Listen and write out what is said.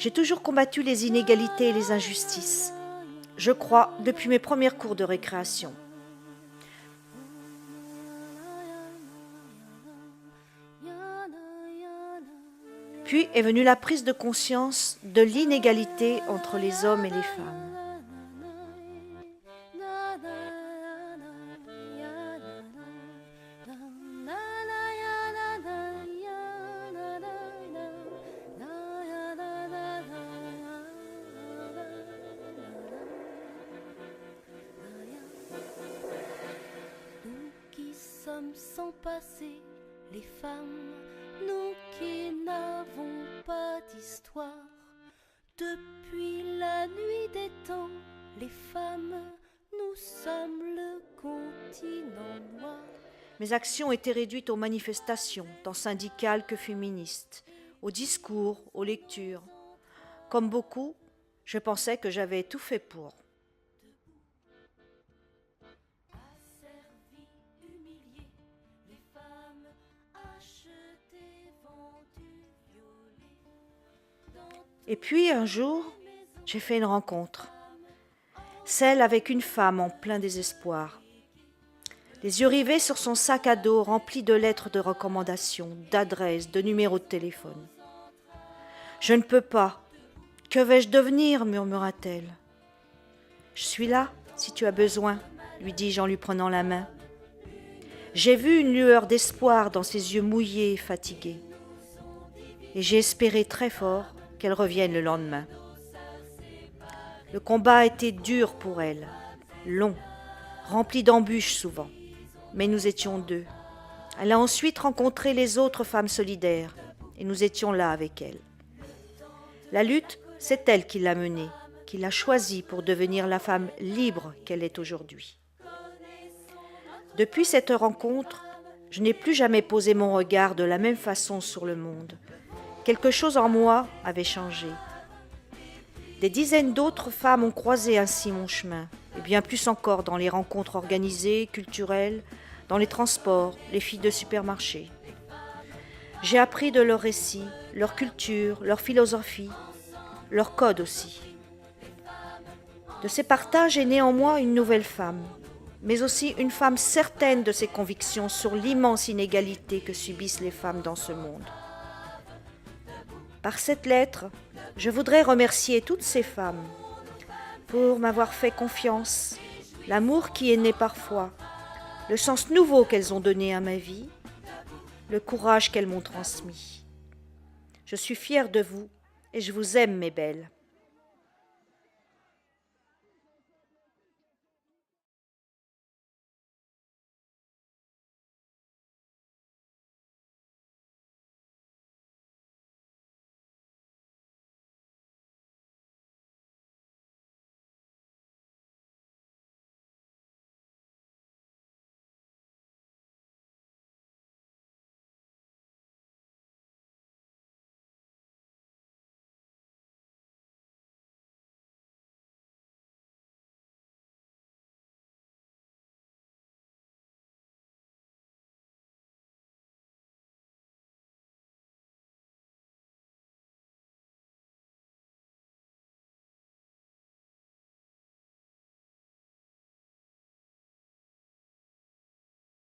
J'ai toujours combattu les inégalités et les injustices. Je crois depuis mes premiers cours de récréation. Puis est venue la prise de conscience de l'inégalité entre les hommes et les femmes. Sommes sans passé, les femmes, nous qui n'avons pas d'histoire. Depuis la nuit des temps, les femmes, nous sommes le continent noir. Mes actions étaient réduites aux manifestations, tant syndicales que féministes, aux discours, aux lectures. Comme beaucoup, je pensais que j'avais tout fait pour. Et puis un jour, j'ai fait une rencontre, celle avec une femme en plein désespoir. Les yeux rivés sur son sac à dos rempli de lettres de recommandation, d'adresses, de numéros de téléphone. « Je ne peux pas. Que vais-je devenir ?» murmura-t-elle. « Je suis là, si tu as besoin, » lui dis-je en lui prenant la main. J'ai vu une lueur d'espoir dans ses yeux mouillés et fatigués. Et j'ai espéré très fort qu'elle revienne le lendemain. Le combat était dur pour elle, long, rempli d'embûches souvent, mais nous étions deux. Elle a ensuite rencontré les autres femmes solidaires, et nous étions là avec elle. La lutte, c'est elle qui l'a menée, qui l'a choisie pour devenir la femme libre qu'elle est aujourd'hui. Depuis cette rencontre, je n'ai plus jamais posé mon regard de la même façon sur le monde. Quelque chose en moi avait changé. Des dizaines d'autres femmes ont croisé ainsi mon chemin, et bien plus encore dans les rencontres organisées, culturelles, dans les transports, les filles de supermarché. J'ai appris de leurs récits, leur culture, leur philosophie, leur code aussi. De ces partages est née en moi une nouvelle femme, mais aussi une femme certaine de ses convictions sur l'immense inégalité que subissent les femmes dans ce monde. Par cette lettre, je voudrais remercier toutes ces femmes pour m'avoir fait confiance, l'amour qui est né parfois, le sens nouveau qu'elles ont donné à ma vie, le courage qu'elles m'ont transmis. Je suis fière de vous et je vous aime, mes belles.